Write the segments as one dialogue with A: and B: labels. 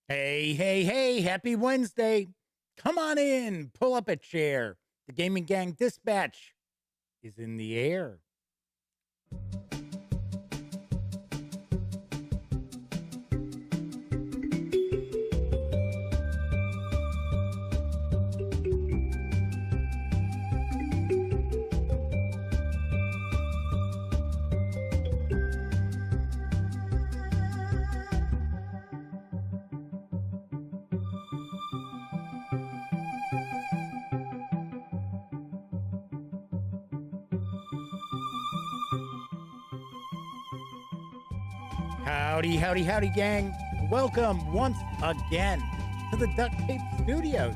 A: Hey, hey, hey, happy Wednesday. Come on in, pull up a chair. The Gaming Gang Dispatch is in the air. Howdy, howdy, howdy, gang. Welcome once again to the Duct Tape Studios.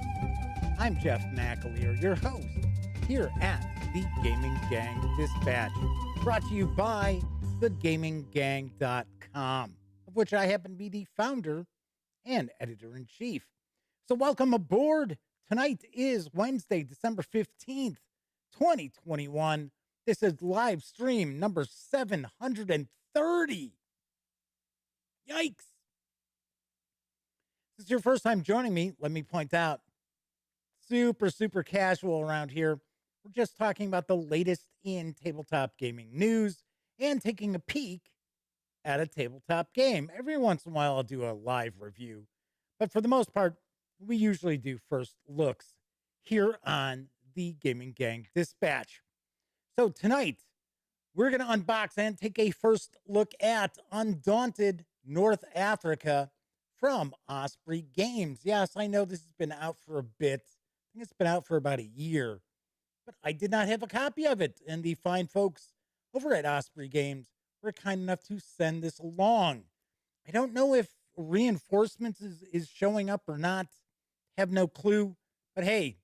A: I'm Jeff McAleer, your host, here at the Gaming Gang Dispatch, brought to you by thegaminggang.com, of which I happen to be the founder and editor-in-chief. So welcome aboard. Tonight is Wednesday, December 15th, 2021. This is live stream number 730. Yikes. If this is your first time joining me, let me point out, super casual around here. We're just talking about the latest in tabletop gaming news and taking a peek at a tabletop game. Every once in a while, I'll do a live review. But for the most part, we usually do first looks here on the Gaming Gang Dispatch. So tonight, we're going to unbox and take a first look at Undaunted North Africa from Osprey Games. Yes, I know this has been out for a bit. I think it's been out for about a year, but I did not have a copy of it. And the fine folks over at Osprey Games were kind enough to send this along. I don't know if reinforcements is showing up or not. Have no clue. But hey,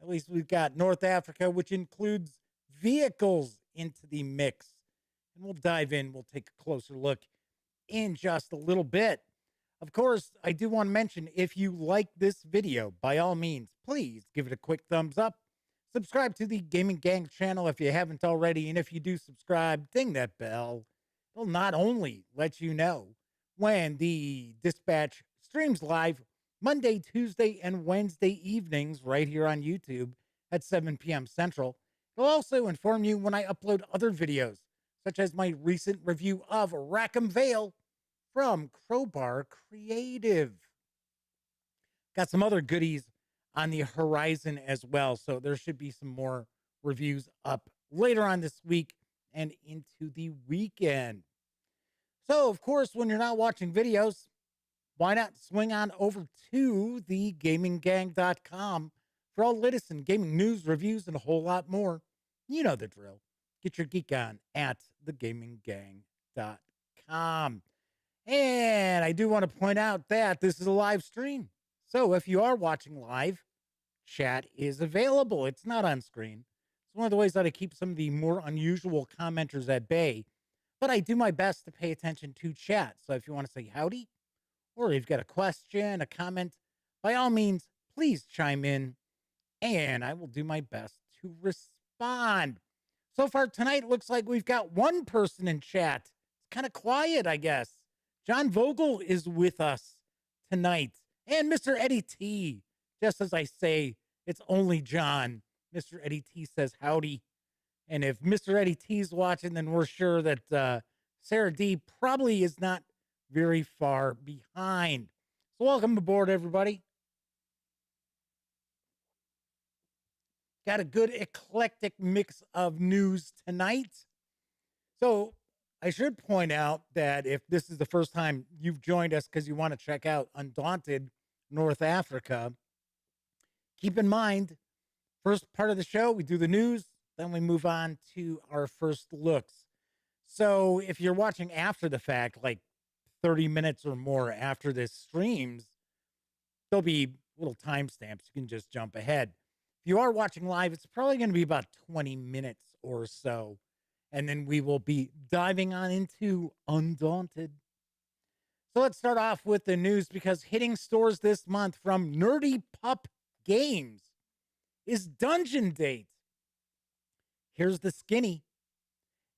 A: at least we've got North Africa, which includes vehicles into the mix. And we'll dive in. We'll take a closer look in just a little bit. Of course, I do want to mention, if you like this video, by all means, please give it a quick thumbs up. Subscribe to the Gaming Gang channel if you haven't already. And if you do subscribe, ding that bell. It'll not only let you know when the Dispatch streams live Monday, Tuesday, and Wednesday evenings right here on YouTube at 7 p.m. Central. It'll also inform you when I upload other videos, such as my recent review of Rackham Vale from Crowbar Creative. Got some other goodies on the horizon as well, so there should be some more reviews up later on this week and into the weekend. So, of course, when you're not watching videos, why not swing on over to thegaminggang.com for all latest in gaming news, reviews, and a whole lot more. You know the drill. Get your geek on at thegaminggang.com. And I do want to point out that this is a live stream. So if you are watching live, chat is available. It's not on screen. It's one of the ways that I keep some of the more unusual commenters at bay. But I do my best to pay attention to chat. So if you want to say howdy, or you've got a question, a comment, by all means, please chime in, and I will do my best to respond. So far tonight, it looks like we've got one person in chat. It's kind of quiet, I guess. John Vogel is with us tonight, and Mr. Eddie T. Just as I say, it's only John. Mr. Eddie T says howdy. And if Mr. Eddie T is watching, then we're sure that Sarah D probably is not very far behind. So welcome aboard, everybody. Got a good eclectic mix of news tonight. So I should point out that if this is the first time you've joined us because you want to check out Undaunted North Africa, keep in mind, first part of the show, we do the news, then we move on to our first looks. So if you're watching after the fact, like 30 minutes or more after this streams, there'll be little timestamps. You can just jump ahead. If you are watching live, it's probably going to be about 20 minutes or so. And then we will be diving on into Undaunted. So let's start off with the news, because hitting stores this month from Nerdy Pup Games is Dungeon Date. Here's the skinny.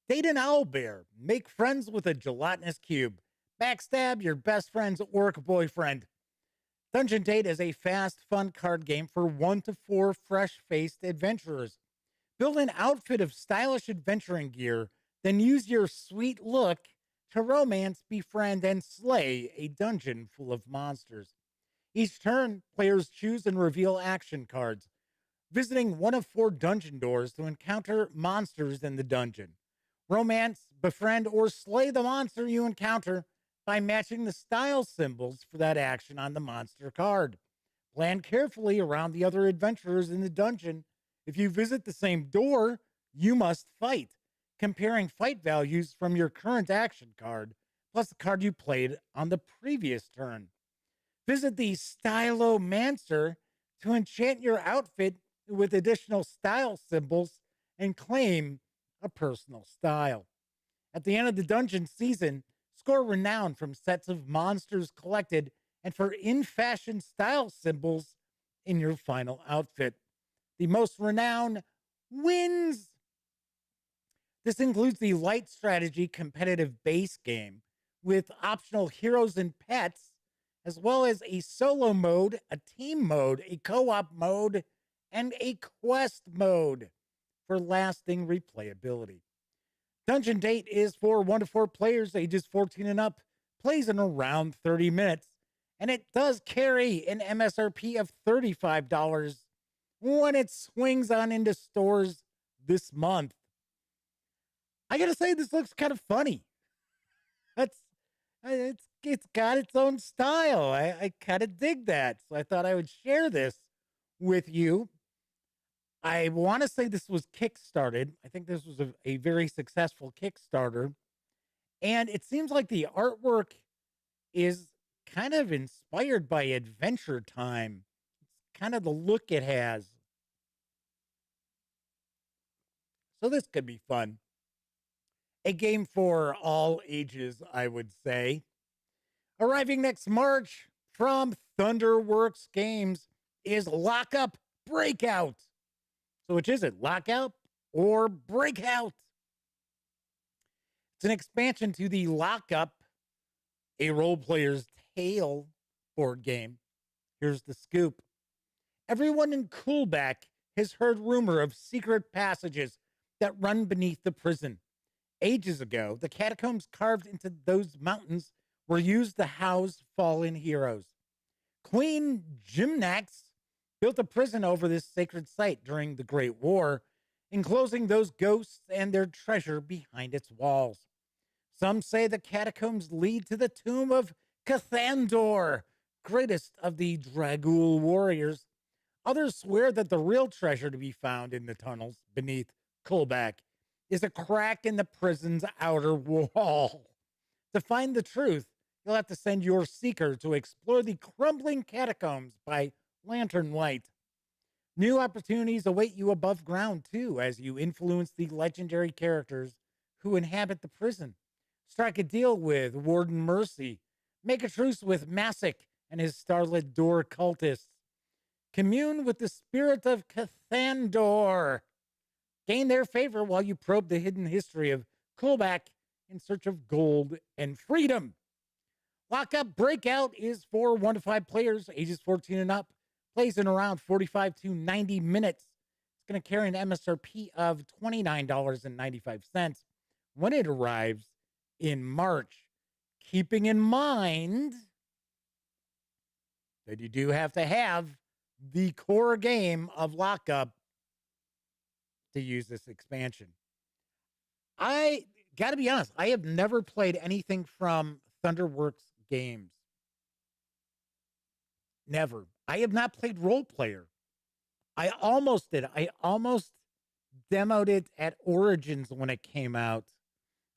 A: Date an owlbear. Make friends with a gelatinous cube. Backstab your best friend's orc boyfriend. Dungeon Date is a fast, fun card game for 1 to 4 fresh-faced adventurers. Build an outfit of stylish adventuring gear, then use your sweet look to romance, befriend, and slay a dungeon full of monsters. Each turn, players choose and reveal action cards, visiting one of 4 dungeon doors to encounter monsters in the dungeon. Romance, befriend, or slay the monster you encounter by matching the style symbols for that action on the monster card. Plan carefully around the other adventurers in the dungeon. If you visit the same door, you must fight, comparing fight values from your current action card plus the card you played on the previous turn. Visit the Stylomancer to enchant your outfit with additional style symbols and claim a personal style. At the end of the dungeon season, score renown from sets of monsters collected and for in-fashion style symbols in your final outfit. The most renown wins. This includes the light strategy competitive base game with optional heroes and pets, as well as a solo mode, a team mode, a co-op mode, and a quest mode for lasting replayability. Dungeon Date is for 1 to 4 players, ages 14 and up, plays in around 30 minutes, and it does carry an MSRP of $35 when it swings on into stores this month. I gotta say, this looks kind of funny. It's got its own style. I kind of dig that, so I thought I would share this with you. I want to say this was kickstarted. I think this was a very successful Kickstarter. And it seems like the artwork is kind of inspired by Adventure Time. It's kind of the look it has. So this could be fun. A game for all ages, I would say. Arriving next March from Thunderworks Games is Lockup Breakout. So which is it, Lockout or Breakout? It's an expansion to the Lockup, a role player's tale board game. Here's the scoop. Everyone in Coolback has heard rumor of secret passages that run beneath the prison. Ages ago, the catacombs carved into those mountains were used to house fallen heroes. Queen Gymnax built a prison over this sacred site during the Great War, enclosing those ghosts and their treasure behind its walls. Some say the catacombs lead to the tomb of Cathandor, greatest of the Dragul warriors. Others swear that the real treasure to be found in the tunnels beneath Kolbak is a crack in the prison's outer wall. To find the truth, you'll have to send your seeker to explore the crumbling catacombs by lantern light. New opportunities await you above ground, too, as you influence the legendary characters who inhabit the prison. Strike a deal with Warden Mercy. Make a truce with Masick and his starlit door cultists. Commune with the spirit of Cathandor. Gain their favor while you probe the hidden history of Kolbak in search of gold and freedom. Lockup Breakout is for 1 to 5 players, ages 14 and up. Plays in around 45 to 90 minutes. It's going to carry an MSRP of $29.95 when it arrives in March. Keeping in mind that you do have to have the core game of Lockup to use this expansion. I got to be honest, I have never played anything from Thunderworks Games. Never. I have not played Role Player. I almost did. I almost demoed it at Origins when it came out.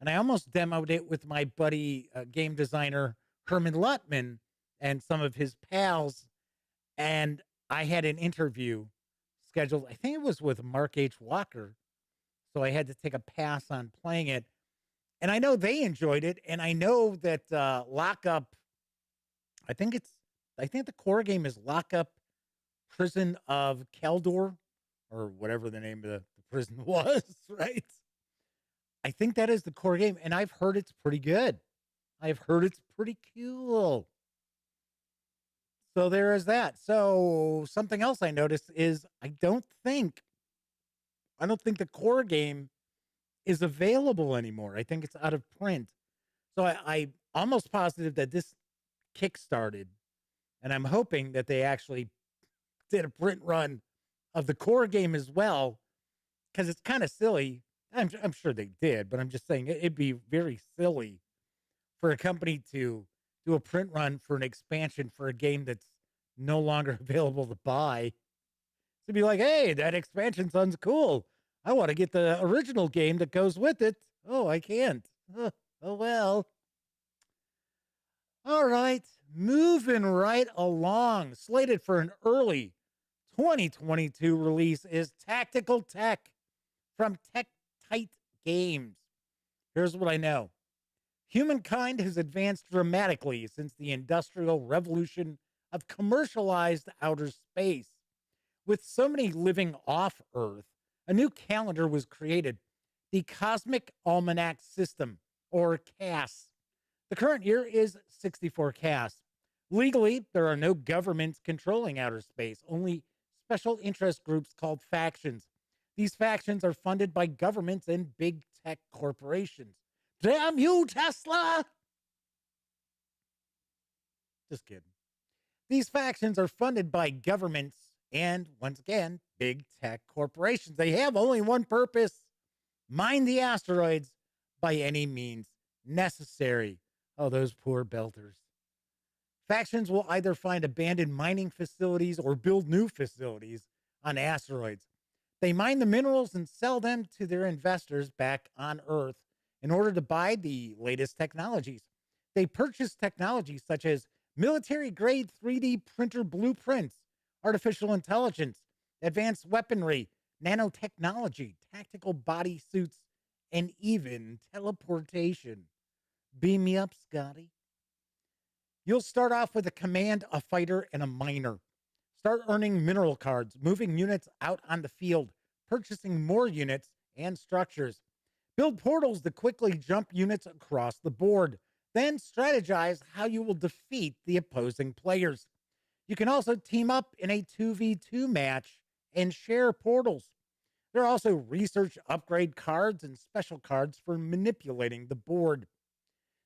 A: And I almost demoed it with my buddy, game designer Herman Luttman and some of his pals. And I had an interview scheduled, I think it was with Mark H. Walker. So I had to take a pass on playing it. And I know they enjoyed it. And I know that Lockup, I think the core game is Lockup Prison of Keldor, or whatever the name of the prison was, right? I think that is the core game, and I've heard it's pretty good. I've heard it's pretty cool. So there is that. So something else I noticed is I don't think the core game is available anymore. I think it's out of print. So I almost positive that this kickstarted, and I'm hoping that they actually did a print run of the core game as well, because it's kind of silly. I'm sure they did, but I'm just saying it'd be very silly for a company to do a print run for an expansion for a game that's no longer available to buy. To be like, hey, that expansion sounds cool. I want to get the original game that goes with it. Oh, I can't. Oh well. All right, moving right along. Slated for an early 2022 release is Tactical Tech from Tektite Games. Here's what I know. Humankind has advanced dramatically since the Industrial Revolution of commercialized outer space. With so many living off Earth, a new calendar was created, the Cosmic Almanac System, or CAS. The current year is 64 CAS. Legally, there are no governments controlling outer space, only special interest groups called factions. These factions are funded by governments and big tech corporations. Damn you, Tesla! Just kidding. These factions are funded by governments and, once again, big tech corporations. They have only one purpose: mine the asteroids by any means necessary. Oh, those poor belters. Factions will either find abandoned mining facilities or build new facilities on asteroids. They mine the minerals and sell them to their investors back on Earth in order to buy the latest technologies. They purchase technologies such as military-grade 3D printer blueprints, artificial intelligence, advanced weaponry, nanotechnology, tactical bodysuits, and even teleportation. Beam me up, Scotty. You'll start off with a command, a fighter, and a miner. Start earning mineral cards, moving units out on the field, purchasing more units and structures. Build portals to quickly jump units across the board. Then strategize how you will defeat the opposing players. You can also team up in a 2v2 match and share portals. There are also research upgrade cards and special cards for manipulating the board.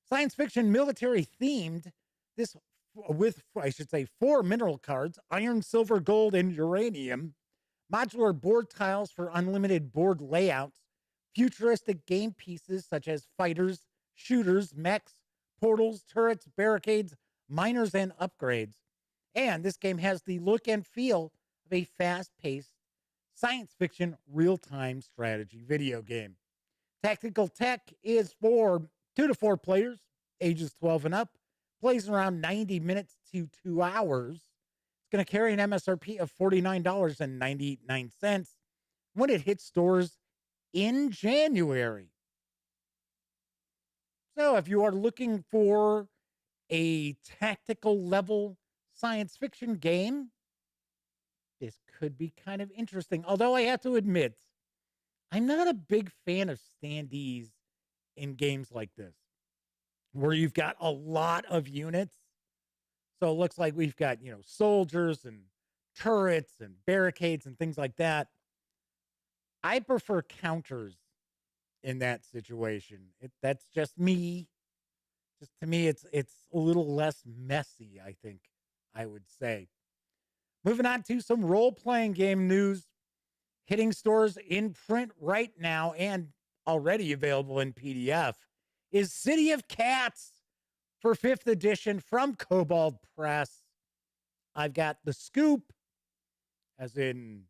A: Science fiction military themed, this with, I should say, 4 mineral cards: iron, silver, gold, and uranium, modular board tiles for unlimited board layouts, futuristic game pieces such as fighters, shooters, mechs, portals, turrets, barricades, miners, and upgrades. And this game has the look and feel of a fast-paced science fiction real-time strategy video game. Tactical Tech is for 2 to 4 players, ages 12 and up, plays around 90 minutes to 2 hours. It's going to carry an MSRP of $49.99 when it hits stores in January. So if you are looking for a tactical level science fiction game, this could be kind of interesting. Although I have to admit, I'm not a big fan of standees in games like this, where you've got a lot of units. So it looks like we've got, soldiers and turrets and barricades and things like that. I prefer counters in that situation. That's just me. Just to me, it's a little less messy, I think I would say. Moving on to some role-playing game news. Hitting stores in print right now and already available in PDF is City of Cats for 5th edition from Kobold Press. I've got the scoop, as in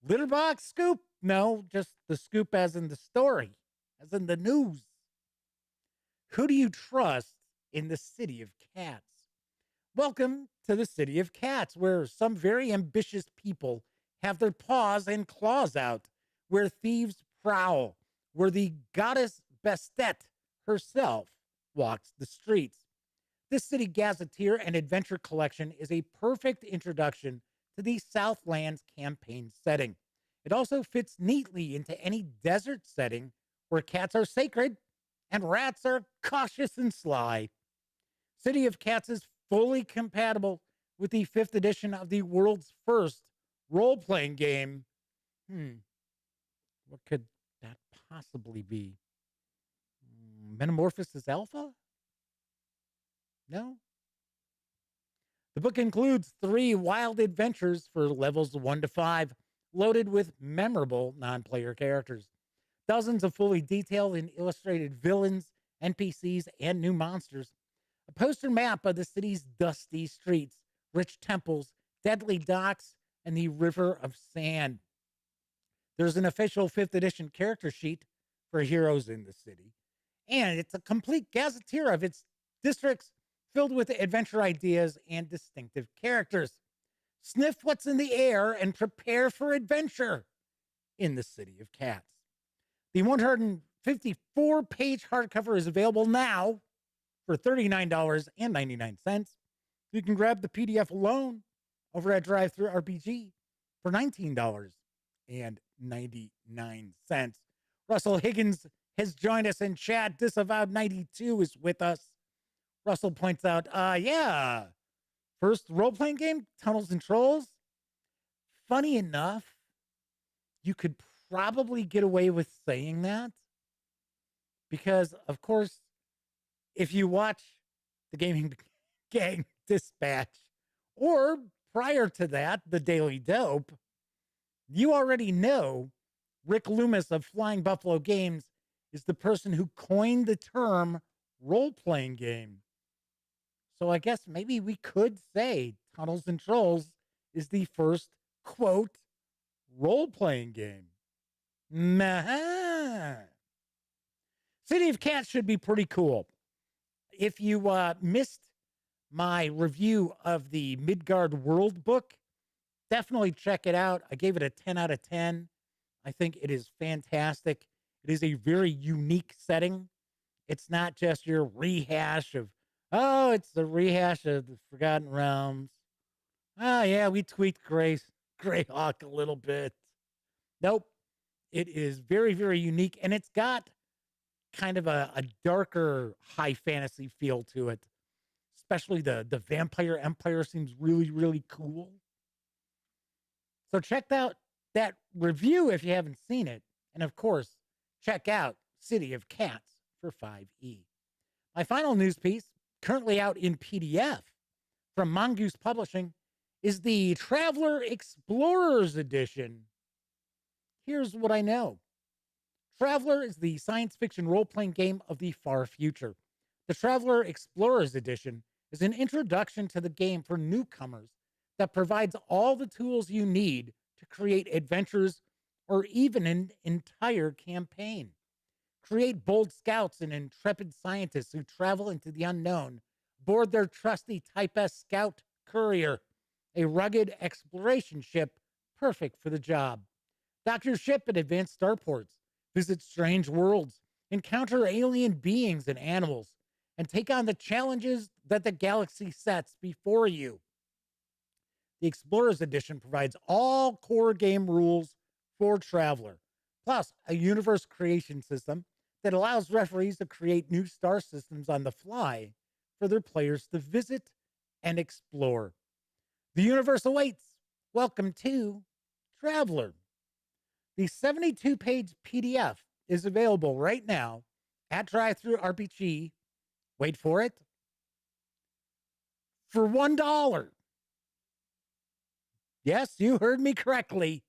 A: litter box scoop. No, just the scoop as in the story, as in the news. Who do you trust in the City of Cats? Welcome to the City of Cats, where some very ambitious people have their paws and claws out, where thieves prowl, where the goddess Bastet herself walks the streets. This City Gazetteer and Adventure Collection is a perfect introduction to the Southlands campaign setting. It also fits neatly into any desert setting where cats are sacred and rats are cautious and sly. City of Cats is fully compatible with the 5th edition of the world's first role-playing game. What could that possibly be? Metamorphosis Alpha? No? The book includes 3 wild adventures for levels 1 to 5, loaded with memorable non-player characters. Dozens of fully detailed and illustrated villains, NPCs, and new monsters. A poster map of the city's dusty streets, rich temples, deadly docks, and the River of Sand. There's an official 5th edition character sheet for heroes in the city, and it's a complete gazetteer of its districts filled with adventure ideas and distinctive characters. Sniff what's in the air and prepare for adventure in the City of Cats. The 154-page hardcover is available now for $39.99. You can grab the PDF alone over at Drive-Thru RPG for $19.99. Russell Higgins has joined us in chat. Disavowed 92 is with us. Russell points out, first role-playing game, Tunnels and Trolls. Funny enough, you could probably get away with saying that because, of course, if you watch the Gaming Gang Dispatch or prior to that, the Daily Dope, you already know Rick Loomis of Flying Buffalo Games is the person who coined the term role-playing game. So I guess maybe we could say Tunnels and Trolls is the first, quote, role-playing game. City of Cats should be pretty cool. If you missed my review of the Midgard World book, definitely check it out. I gave it a 10 out of 10. I think it is fantastic. It is a very unique setting. It's not just your rehash of, it's the rehash of the Forgotten Realms. Oh, yeah, we tweaked Greyhawk a little bit. Nope. It is very, very unique, and it's got kind of a darker high fantasy feel to it. Especially the Vampire Empire seems really, really cool. So check out that review if you haven't seen it. And of course, check out City of Cats for 5e. My final news piece, currently out in PDF from Mongoose Publishing, is the Traveler Explorers Edition. Here's what I know. Traveler is the science fiction role-playing game of the far future. The Traveler Explorers Edition is an introduction to the game for newcomers that provides all the tools you need to create adventures or even an entire campaign. Create bold scouts and intrepid scientists who travel into the unknown, board their trusty Type S Scout Courier, a rugged exploration ship perfect for the job. Dock your ship at advanced starports, visit strange worlds, encounter alien beings and animals, and take on the challenges that the galaxy sets before you. The Explorers Edition provides all core game rules for Traveler, plus a universe creation system that allows referees to create new star systems on the fly for their players to visit and explore. The universe awaits. Welcome to Traveler. The 72-page PDF is available right now at Drive-Thru RPG. Wait for it. For $1. Yes, you heard me correctly.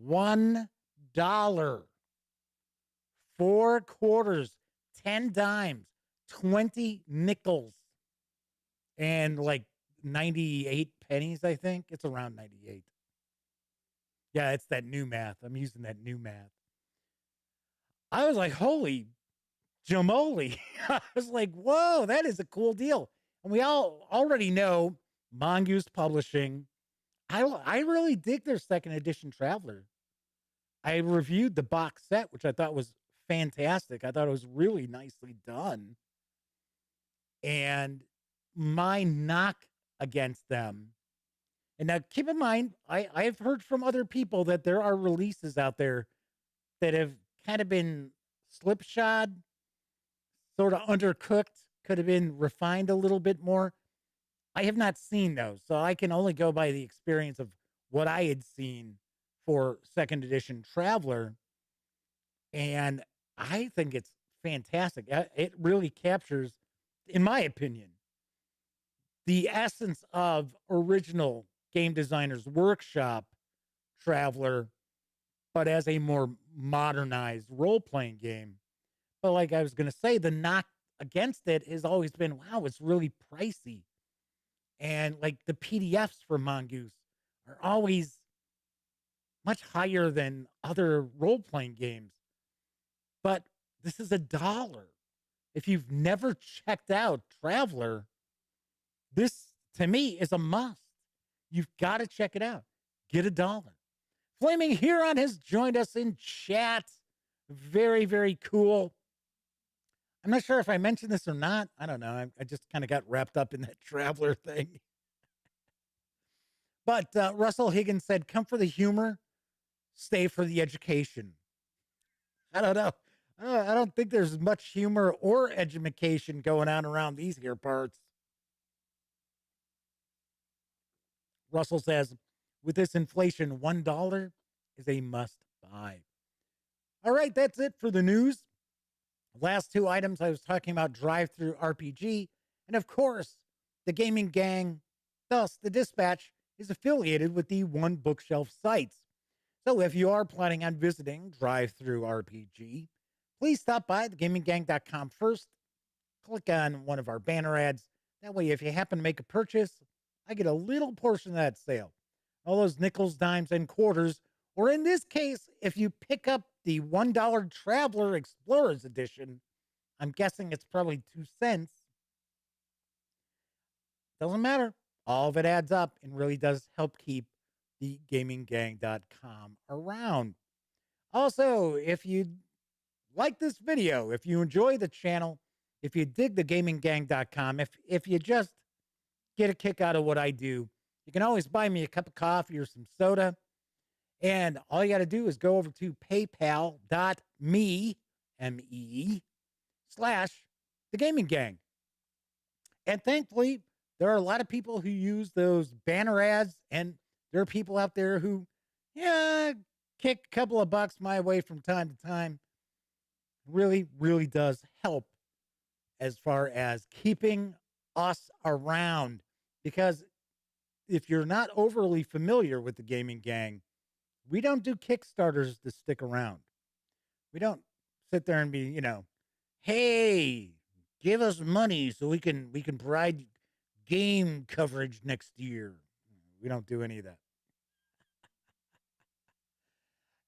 A: $1. 4 quarters, 10 dimes, 20 nickels, and like 98 pennies, I think. It's around 98. Yeah, it's that new math. I'm using that new math. I was like, holy jamoli. I was like, whoa, that is a cool deal. And we all already know Mongoose Publishing. I really dig their second edition Traveler. I reviewed the box set, which I thought was fantastic. I thought it was really nicely done. And my knock against them, and now keep in mind, I've heard from other people that there are releases out there that have kind of been slipshod, sort of undercooked, could have been refined a little bit more. I have not seen those, so I can only go by the experience of what I had seen for second edition Traveler, and I think it's fantastic. It really captures, in my opinion, the essence of original Game Designers Workshop Traveler, but as a more modernized role playing game. But like I was going to say, the knock against it has always been, wow, it's really pricey. And like the PDFs for Mongoose are always much higher than other role playing games. But this is $1. If you've never checked out Traveler, this to me is a must. You've got to check it out. Get $1. Flaming Huron has joined us in chat. Very, very cool. I'm not sure if I mentioned this or not. I don't know. I just kind of got wrapped up in that Traveler thing. But Russell Higgins said, come for the humor, stay for the education. I don't know. I don't think there's much humor or education going on around these here parts. Russell says, with this inflation, $1 is a must buy. All right, that's it for the news. Last two items I was talking about, Drive-Thru RPG, and of course, the Gaming Gang, thus the Dispatch, is affiliated with the One Bookshelf sites. So if you are planning on visiting Drive-Thru RPG, please stop by thegaminggang.com first. Click on one of our banner ads. That way, if you happen to make a purchase, I get a little portion of that sale. All those nickels, dimes, and quarters, or in this case, if you pick up the $1 Traveler Explorers Edition, I'm guessing it's probably 2 cents. Doesn't matter. All of it adds up and really does help keep the gaminggang.com around. Also, if you like this video, if you enjoy the channel, if you dig the gaminggang.com, if you just get a kick out of what I do, you can always buy me a cup of coffee or some soda. And all you got to do is go over to paypal.me, M-E, / the Gaming Gang. And thankfully, there are a lot of people who use those banner ads, and there are people out there who, kick a couple of bucks my way from time to time. Really, really does help as far as keeping us around. Because if you're not overly familiar with the Gaming Gang, we don't do Kickstarters to stick around. We don't sit there and be, hey, give us money so we can provide game coverage next year. We don't do any of that.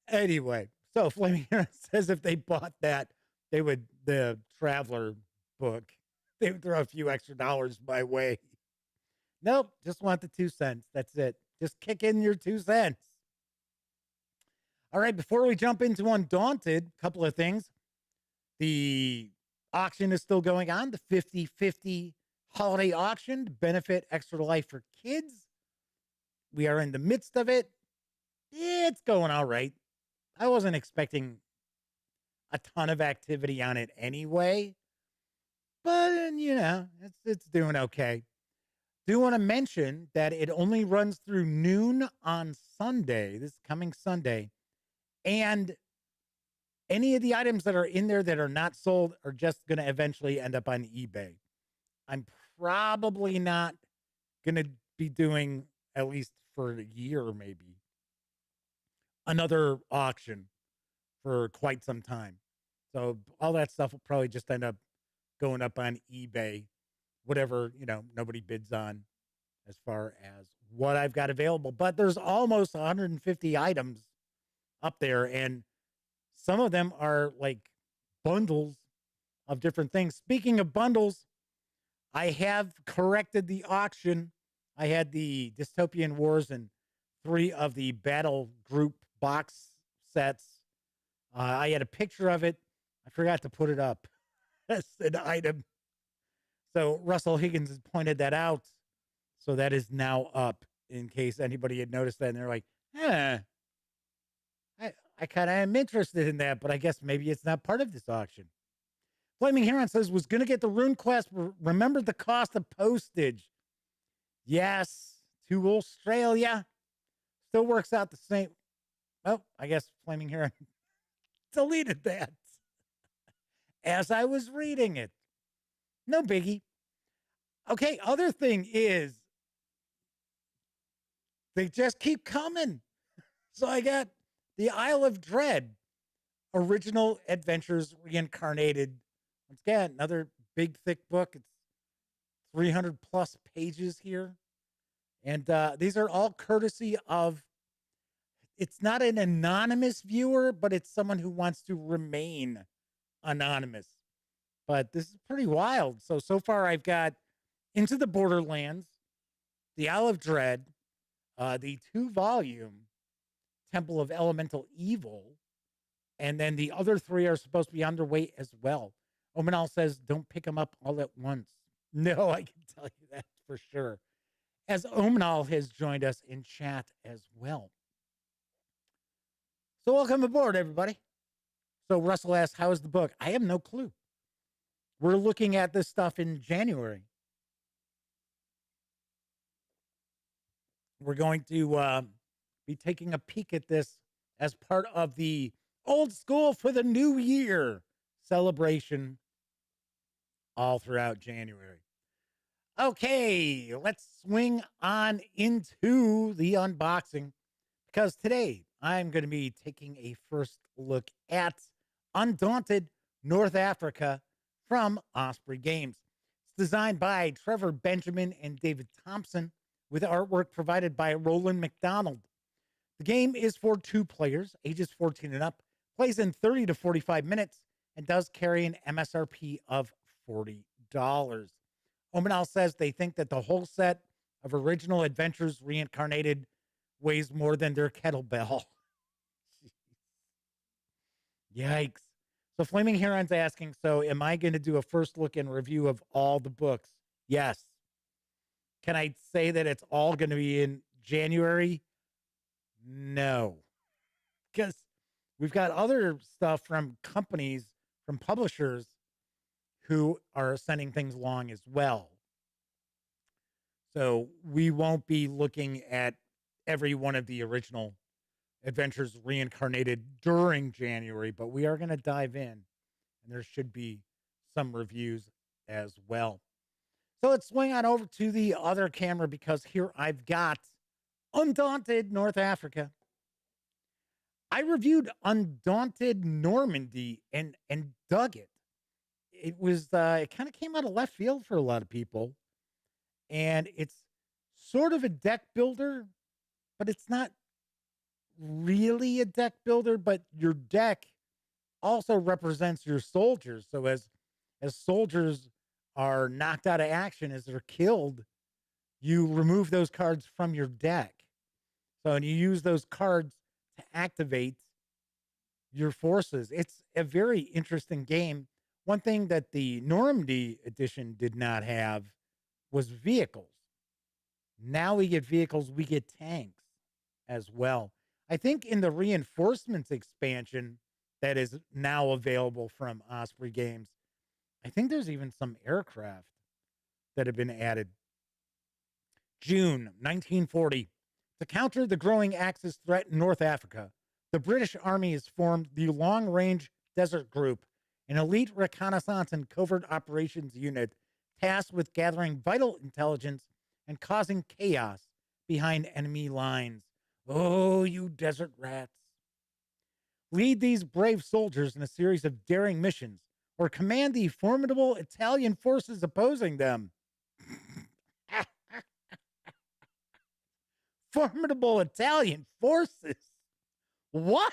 A: Anyway, so Flaming Heron says if they bought that, the Traveler book, they would throw a few extra dollars my way. Nope, just want the 2 cents. That's it. Just kick in your 2 cents. All right, before we jump into Undaunted, a couple of things. The auction is still going on, the 50/50 holiday auction to benefit Extra Life for Kids. We are in the midst of it. It's going all right. I wasn't expecting a ton of activity on it anyway, but, it's doing okay. Do want to mention that it only runs through noon on Sunday, this coming Sunday. And any of the items that are in there that are not sold are just going to eventually end up on eBay. I'm probably not going to be doing, at least for a year maybe, another auction for quite some time. So all that stuff will probably just end up going up on eBay, whatever, nobody bids on as far as what I've got available. But there's almost 150 items up there, and some of them are like bundles of different things. Speaking of bundles, I have corrected the auction. I had the Dystopian Wars and 3 of the Battle Group box sets. I had a picture of it. I forgot to put it up as an item. So Russell Higgins has pointed that out. So that is now up in case anybody had noticed that. And they're like, I kind of am interested in that, but I guess maybe it's not part of this auction. Flaming Heron says, was going to get the Rune Quest, remembered the cost of postage. Yes, to Australia. Still works out the same. Oh, I guess Flaming Heron deleted that as I was reading it. No biggie. Okay, other thing is they just keep coming. So I got the Isle of Dread, Original Adventures Reincarnated. Once again, another big, thick book. It's 300 plus pages here. And these are all courtesy of, it's not an anonymous viewer, but it's someone who wants to remain anonymous. But this is pretty wild. So far I've got Into the Borderlands, the Isle of Dread, the 2-volume Temple of Elemental Evil, and then the other 3 are supposed to be underway as well. Omanal says, don't pick them up all at once. No, I can tell you that for sure. As Omanal has joined us in chat as well. So welcome aboard, everybody. So Russell asks, how is the book? I have no clue. We're looking at this stuff in January. We're going to be taking a peek at this as part of the Old School for the New Year celebration all throughout January. Okay, let's swing on into the unboxing, because today I'm going to be taking a first look at Undaunted North Africa from Osprey Games. It's designed by Trevor Benjamin and David Thompson, with artwork provided by Roland McDonald. The game is for 2 players, ages 14 and up, plays in 30 to 45 minutes, and does carry an MSRP of $40. Omanal says they think that the whole set of Original Adventures Reincarnated weighs more than their kettlebell. Yikes. So Flaming Heron's asking, so am I going to do a first look and review of all the books? Yes. Can I say that it's all going to be in January? No. Because we've got other stuff from companies, from publishers, who are sending things along as well. So we won't be looking at every one of the Original Adventures Reincarnated during January, but we are going to dive in, and there should be some reviews as well. So let's swing on over to the other camera, because here I've got Undaunted North Africa. I reviewed Undaunted Normandy and dug it. It was it kind of came out of left field for a lot of people, and it's sort of a deck builder, but it's not really a deck builder. But your deck also represents your soldiers. So as soldiers are knocked out of action, as they're killed, you remove those cards from your deck. So, and you use those cards to activate your forces. It's a very interesting game. One thing that the Normandy edition did not have was vehicles. Now we get vehicles, we get tanks as well. I think in the reinforcements expansion that is now available from Osprey Games, I think there's even some aircraft that have been added. June 1940. To counter the growing Axis threat in North Africa, the British Army has formed the Long Range Desert Group, an elite reconnaissance and covert operations unit tasked with gathering vital intelligence and causing chaos behind enemy lines. Oh, you desert rats. Lead these brave soldiers in a series of daring missions, or command the formidable Italian forces opposing them. Formidable Italian forces? What?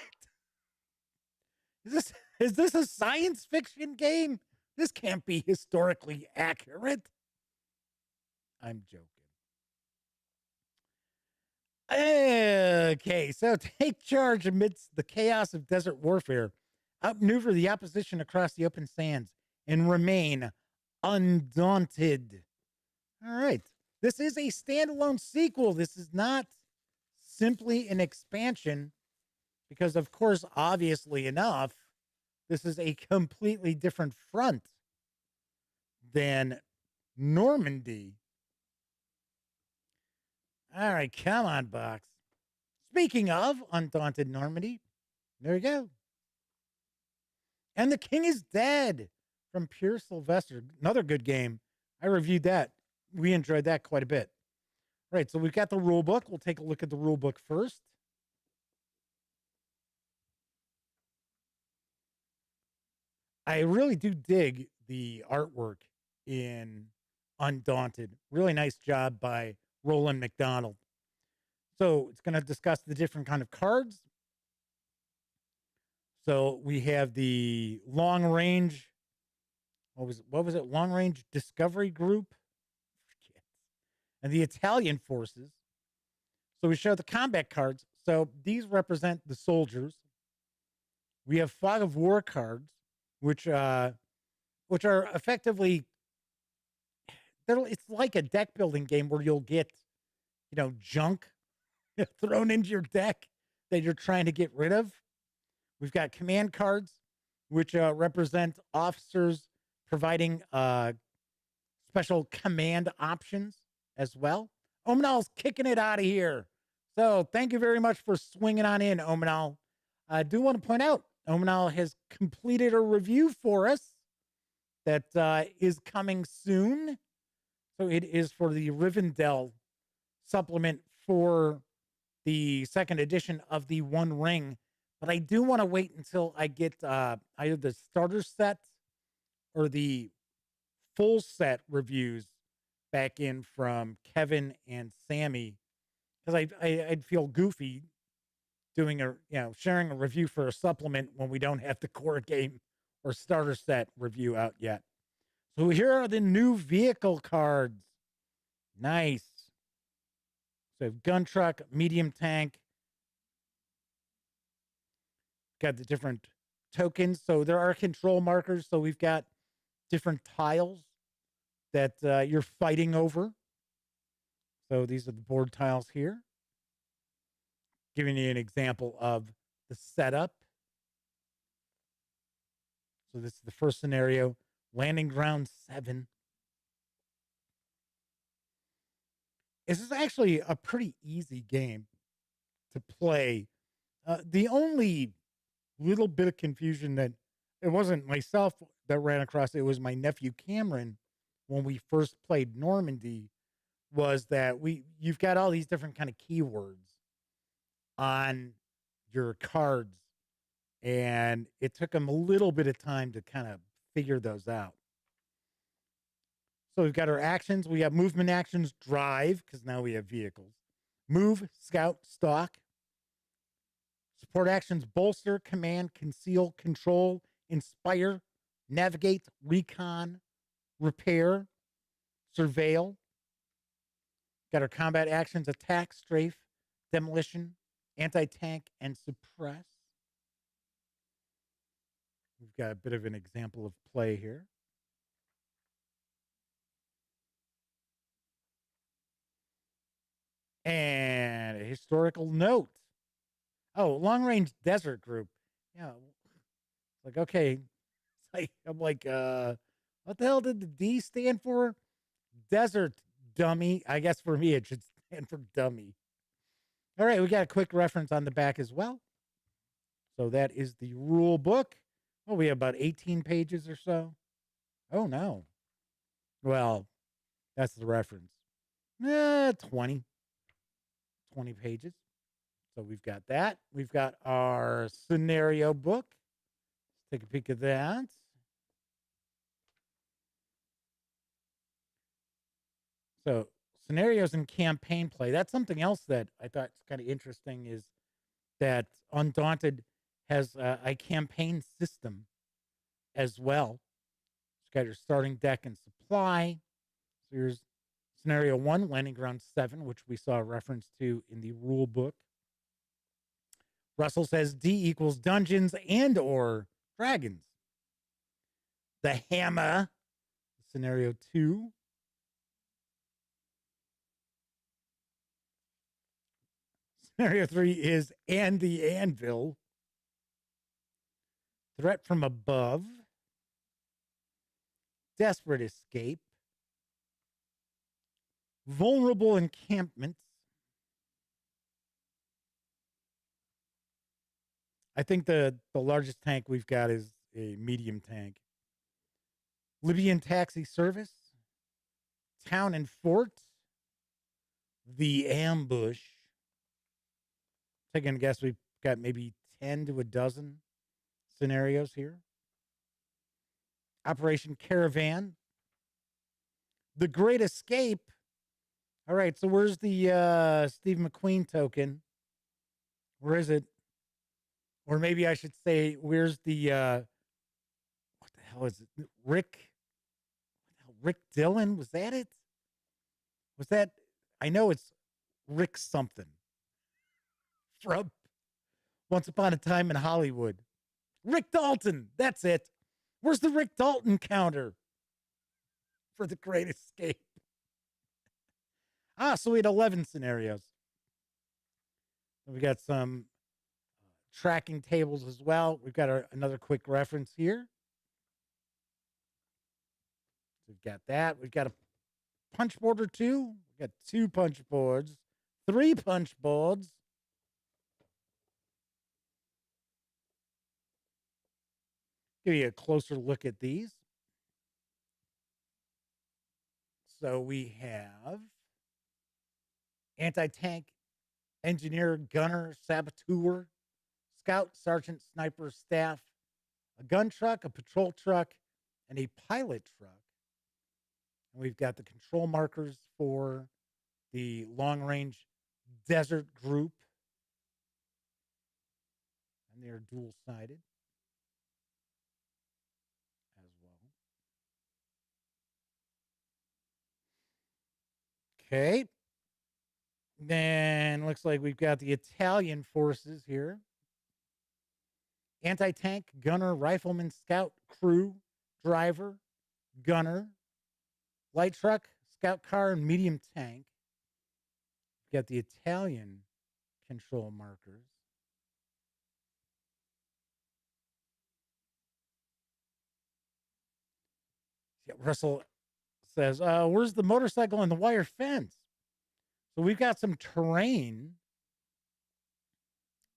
A: Is this a science fiction game? This can't be historically accurate. I'm joking. Okay, so take charge amidst the chaos of desert warfare, outmaneuver the opposition across the open sands, and remain undaunted. All right. This is a standalone sequel. This is not simply an expansion, because, of course, obviously enough, this is a completely different front than Normandy. All right, come on, box. Speaking of Undaunted Normandy, there you go. And the King is Dead from Pure Sylvester. Another good game. I reviewed that. We enjoyed that quite a bit. Right, so we've got the rule book. We'll take a look at the rule book first. I really do dig the artwork in Undaunted. Really nice job by Roland McDonald. So it's going to discuss the different kind of cards. So we have the long range. What was it? Long range discovery group, and the Italian forces. So we show the combat cards. So these represent the soldiers. We have fog of war cards, which are effectively, it's like a deck building game where you'll get, junk thrown into your deck that you're trying to get rid of. We've got command cards, which represent officers providing special command options as well. Omanal's kicking it out of here. So thank you very much for swinging on in, Omanal. I do want to point out, Omanal has completed a review for us that is coming soon. So it is for the Rivendell supplement for the second edition of the One Ring. But I do want to wait until I get either the starter set or the full set reviews back in from Kevin and Sammy, because I'd feel goofy doing sharing a review for a supplement when we don't have the core game or starter set review out yet. So here are the new vehicle cards. Nice. So gun truck, medium tank. Got the different tokens. So there are control markers. So we've got different tiles that you're fighting over. So these are the board tiles here. Giving you an example of the setup. So this is the first scenario, landing ground 7. This is actually a pretty easy game to play. The only little bit of confusion that it wasn't myself that ran across, it was my nephew Cameron when we first played Normandy, was that you've got all these different kind of keywords on your cards, and it took him a little bit of time to kind of figure those out. So we've got our actions. We have movement actions, drive, because now we have vehicles. Move, scout, stalk. Support actions, bolster, command, conceal, control, inspire, navigate, recon, repair, surveil. Got our combat actions, attack, strafe, demolition, anti-tank, and suppress. We've got a bit of an example of play here. And a historical note. Oh, long-range desert group. Yeah. Like, okay. I'm like, what the hell did the D stand for? Desert dummy. I guess for me, it should stand for dummy. All right, we got a quick reference on the back as well. So that is the rule book. Oh, we have about 18 pages or so. Oh, no. Well, that's the reference. 20 pages. So we've got that. We've got our scenario book. Let's take a peek at that. So scenarios and campaign play. That's something else that I thought is kind of interesting, is that Undaunted has a campaign system as well. It's got your starting deck and supply. So here's scenario 1, landing ground 7, which we saw a reference to in the rule book. Russell says D equals dungeons and or dragons. The hammer, scenario 2. Scenario 3 is and the anvil. Threat from above. Desperate escape. Vulnerable encampments. I think the largest tank we've got is a medium tank. Libyan taxi service, town and fort, the ambush. Taking a guess, we've got maybe 10 to a dozen scenarios here. Operation Caravan, the Great Escape. All right, so where's the Steve McQueen token? Where is it? Or maybe I should say, where's the what the hell is it? Rick Dillon? Was that it? Was that? I know it's Rick something from Once Upon a Time in Hollywood. Rick Dalton. That's it. Where's the Rick Dalton counter for the Great Escape? So we had 11 scenarios. We got some tracking tables as well. We've got another quick reference here. So we've got that. We've got a punch board or two. We've got 2 punch boards, 3 punch boards. Give you a closer look at these. So we have anti-tank, engineer, gunner, saboteur, scout, sergeant, sniper, staff, a gun truck, a patrol truck, and a pilot truck. And we've got the control markers for the long-range desert group. And they're dual-sided as well. Okay. Then looks like we've got the Italian forces here. Anti-tank, gunner, rifleman, scout, crew, driver, gunner, light truck, scout car, and medium tank. We've got the Italian control markers. Yeah, Russell says, where's the motorcycle and the wire fence? So we've got some terrain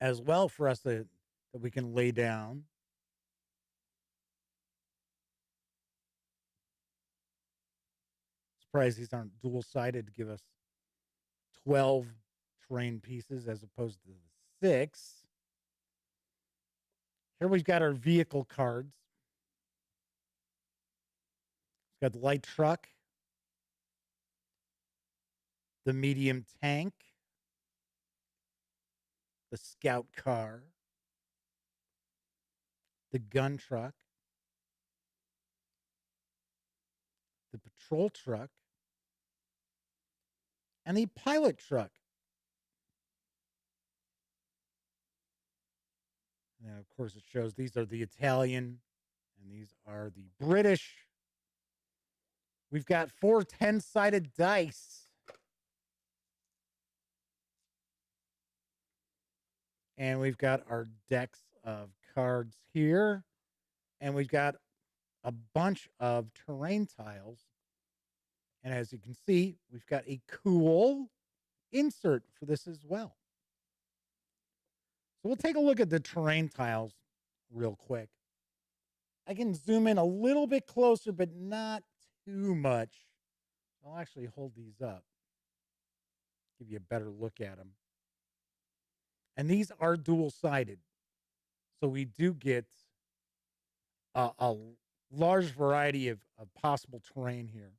A: as well for us that we can lay down. Surprised these aren't dual-sided to give us 12 terrain pieces as opposed to the 6. Here we've got our vehicle cards. We've got the light truck, the medium tank, the scout car, the gun truck, the patrol truck, and the pilot truck. And of course, it shows these are the Italian and these are the British. We've got 4 10-sided dice. And we've got our decks of cards here. And we've got a bunch of terrain tiles. And as you can see, we've got a cool insert for this as well. So we'll take a look at the terrain tiles real quick. I can zoom in a little bit closer, but not too much. I'll actually hold these up, give you a better look at them. And these are dual-sided. So we do get a large variety of possible terrain here.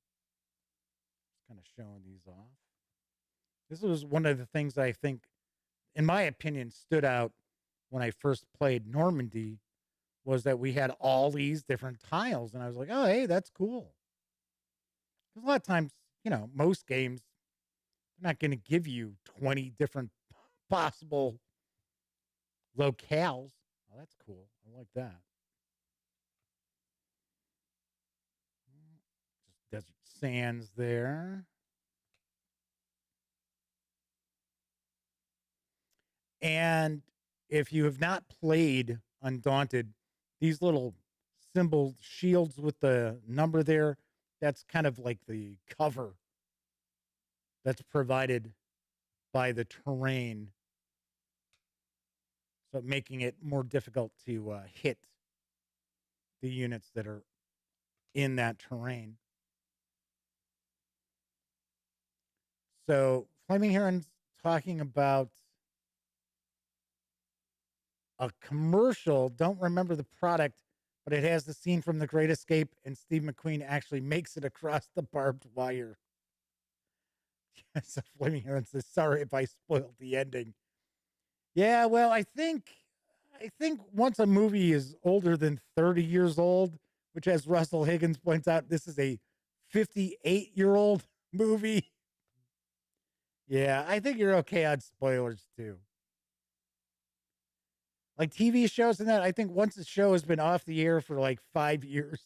A: Just kind of showing these off. This was one of the things I think, in my opinion, stood out when I first played Normandy, was that we had all these different tiles. And I was like, oh, hey, that's cool. Because a lot of times, you know, most games, they're not going to give you 20 different possible locales. Oh, that's cool. I like that. Just desert sands there. And if you have not played Undaunted, these little symbol shields with the number there, that's kind of like the cover that's provided by the terrain. so making it more difficult to hit the units that are in that terrain. So Flaming Heron's talking about a commercial. Don't remember the product, but it has the scene from The Great Escape, and Steve McQueen actually makes it across the barbed wire. So Flaming Heron says, "Sorry if I spoiled the ending." Yeah, well, I think once a movie is older than 30 years old, which, as Russell Higgins points out, this is a 58-year-old movie. Yeah, I think you're okay on spoilers too. Like TV shows and that, I think once the show has been off the air for like 5 years,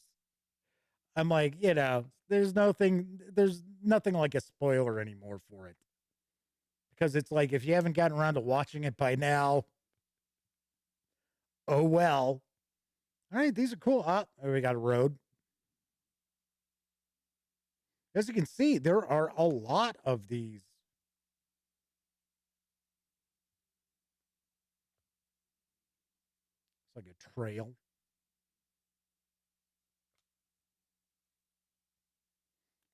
A: I'm like, there's nothing like a spoiler anymore for it. Because it's like, if you haven't gotten around to watching it by now, oh well. All right, these are cool. We got a road. As you can see, there are a lot of these. It's like a trail.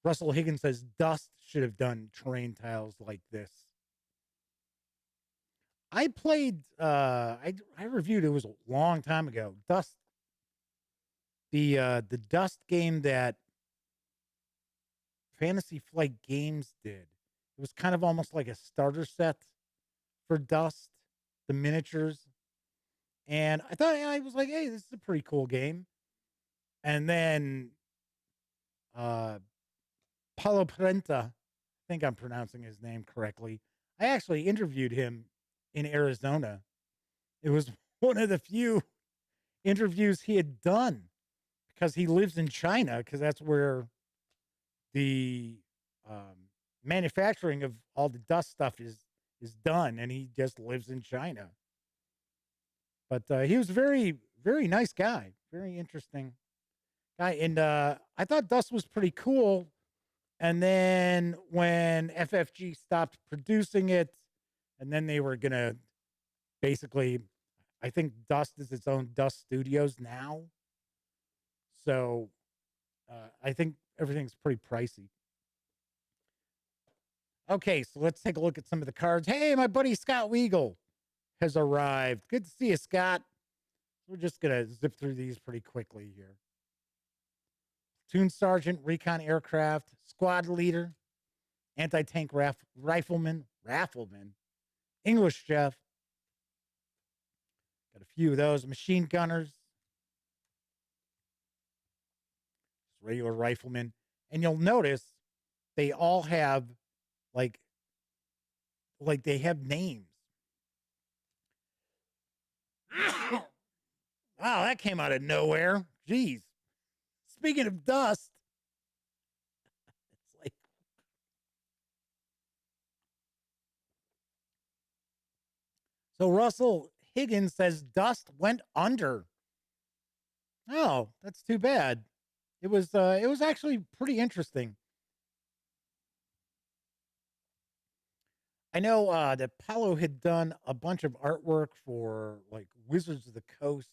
A: Russell Higgins says Dust should have done terrain tiles like this. I played I reviewed, it was a long time ago. Dust, the Dust game that Fantasy Flight Games did. It was kind of almost like a starter set for Dust, the miniatures. And I thought, I was like, hey, this is a pretty cool game. And then Paulo Parenta, I think I'm pronouncing his name correctly. I actually interviewed him in Arizona. It was one of the few interviews he had done because he lives in China, because that's where the manufacturing of all the Dust stuff is done, and he just lives in China. But he was a very, very nice guy, very interesting guy, and I thought Dust was pretty cool. And then when FFG stopped producing it, and then they were gonna basically, I think Dust is its own Dust Studios now. So I think everything's pretty pricey. Okay, so let's take a look at some of the cards. Hey, my buddy Scott Weagle has arrived. Good to see you, Scott. We're just going to zip through these pretty quickly here. Platoon Sergeant, Recon Aircraft, Squad Leader, Anti-Tank Rifleman, English Chef. Got a few of those. Machine Gunners, regular Riflemen. And you'll notice they all have like they have names. Wow, that came out of nowhere. Jeez. Speaking of Dust, it's like, so Russell Higgins says Dust went under. Oh, that's too bad. It was actually pretty interesting. I know that Paulo had done a bunch of artwork for like Wizards of the Coast.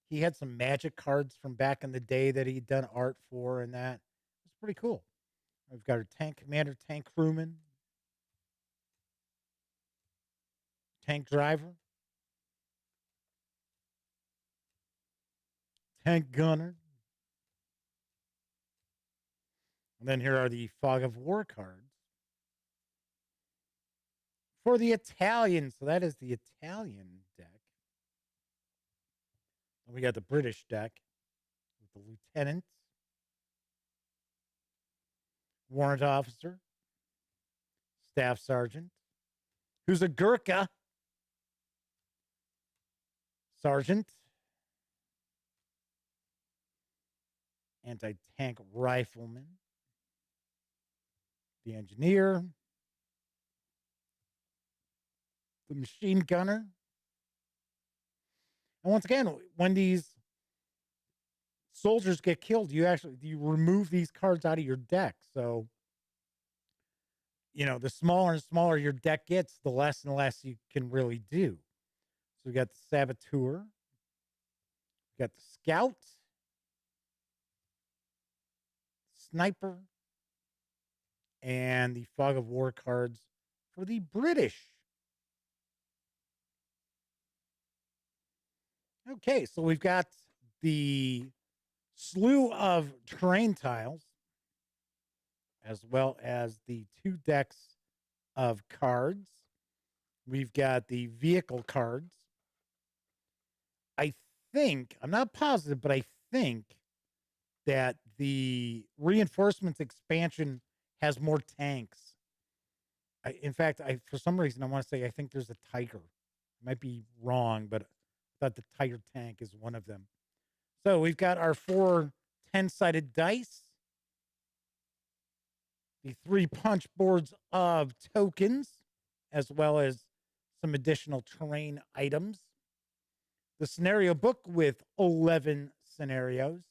A: He had some Magic cards from back in the day that he'd done art for, and that was pretty cool. We've got our Tank Commander, Tank Crewman, Tank Driver, Tank Gunner. And then here are the Fog of War cards for the Italians. So that is the Italian deck. And we got the British deck with the Lieutenants, Warrant Officer, Staff Sergeant, who's a Gurkha, Sergeant, Anti-Tank Rifleman, the Engineer, the Machine Gunner. And once again, when these soldiers get killed, you remove these cards out of your deck. So, the smaller and smaller your deck gets, the less and less you can really do. So we got the Saboteur, we got the Scout, Sniper, and the Fog of War cards for the British. Okay, so we've got the slew of terrain tiles, as well as the 2 decks of cards. We've got the vehicle cards. I think, I'm not positive, but I think that the reinforcements expansion has more tanks. In fact, for some reason, I want to say I think there's a tiger. I might be wrong, but I thought the tiger tank is one of them. So we've got our 4 10-sided dice, the 3 punch boards of tokens, as well as some additional terrain items, the scenario book with 11 scenarios,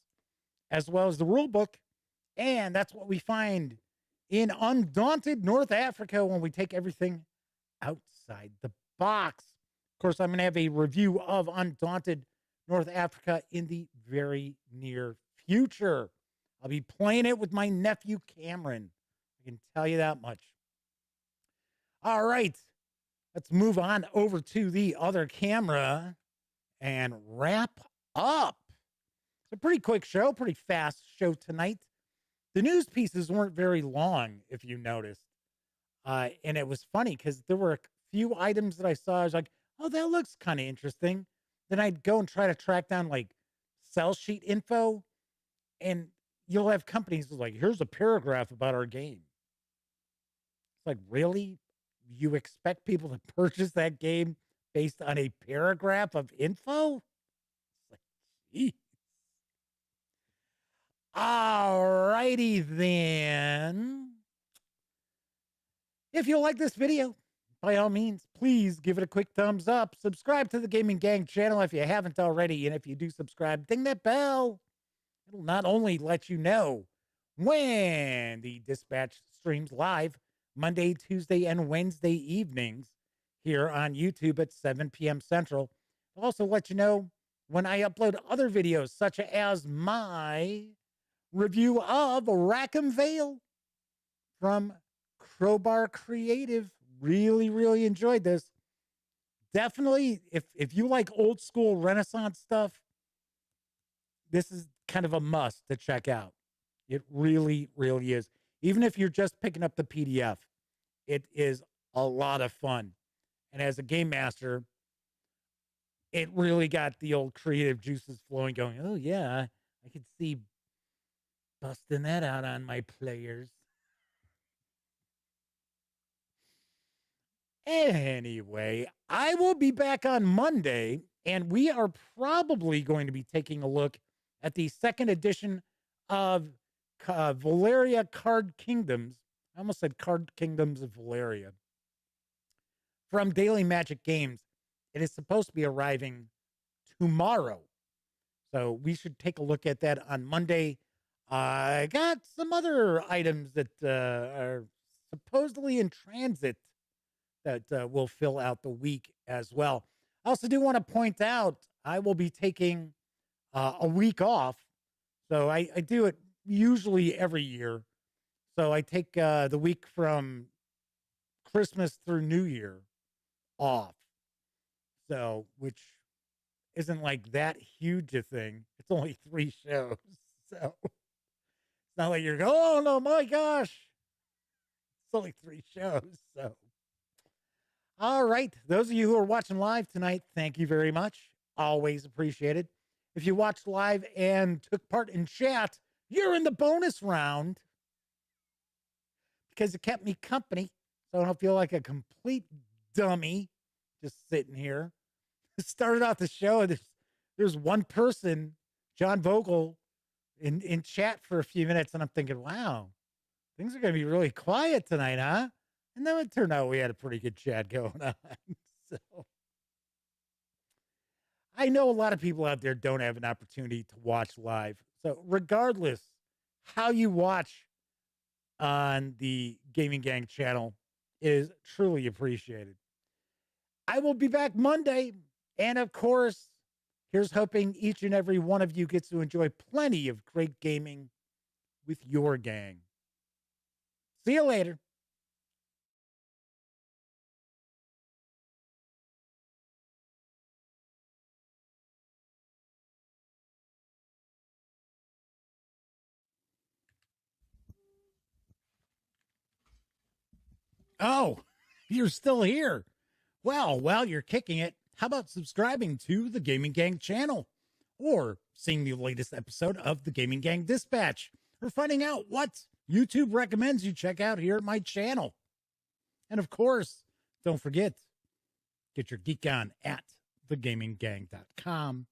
A: as well as the rule book. And that's what we find in Undaunted North Africa when we take everything outside the box. Of course, I'm going to have a review of Undaunted North Africa in the very near future. I'll be playing it with my nephew, Cameron. I can tell you that much. All right, let's move on over to the other camera and wrap up. It's a pretty quick show, pretty fast show tonight. The news pieces weren't very long, if you noticed. And it was funny because there were a few items that I saw. I was like, oh, that looks kind of interesting. Then I'd go and try to track down like sell sheet info. And you'll have companies like, here's a paragraph about our game. It's like, really? You expect people to purchase that game based on a paragraph of info? It's like, geez. All righty then. If you like this video, by all means, please give it a quick thumbs up. Subscribe to the Gaming Gang channel if you haven't already. And if you do subscribe, ding that bell. It'll not only let you know when the Dispatch streams live Monday, Tuesday, and Wednesday evenings here on YouTube at 7 p.m. Central. It'll also let you know when I upload other videos, such as my review of Rackham Vale from Crowbar Creative. Really enjoyed this. Definitely, if you like old school Renaissance stuff, this is kind of a must to check out. It really is. Even if you're just picking up the PDF, it is a lot of fun. And as a game master, it really got the old creative juices flowing, going, oh yeah, I could see busting that out on my players. Anyway, I will be back on Monday, and we are probably going to be taking a look at the 2nd edition of Valeria Card Kingdoms. I almost said Card Kingdoms of Valeria from Daily Magic Games. It is supposed to be arriving tomorrow. So we should take a look at that on Monday. I got some other items that are supposedly in transit that will fill out the week as well. I also do want to point out I will be taking a week off. So I do it usually every year. So I take the week from Christmas through New Year off. So, which isn't like that huge a thing. It's only 3 shows. So it's not like you're going, oh no, my gosh. It's only 3 shows. So, all right. Those of you who are watching live tonight, thank you very much. Always appreciated. If you watched live and took part in chat, you're in the bonus round because it kept me company. So I don't feel like a complete dummy just sitting here. Started out the show, and there's one person, John Vogel, in chat for a few minutes, and I'm thinking, wow, things are going to be really quiet tonight, huh? And then it turned out we had a pretty good chat going on. So I know a lot of people out there don't have an opportunity to watch live. So regardless how you watch on the Gaming Gang channel is truly appreciated. I will be back Monday, And of course, here's hoping each and every one of you gets to enjoy plenty of great gaming with your gang. See you later. Oh, you're still here. Well, while you're kicking it, how about subscribing to the Gaming Gang channel? Or seeing the latest episode of the Gaming Gang Dispatch? Or finding out what YouTube recommends you check out here at my channel? And of course, don't forget, get your geek on at thegaminggang.com.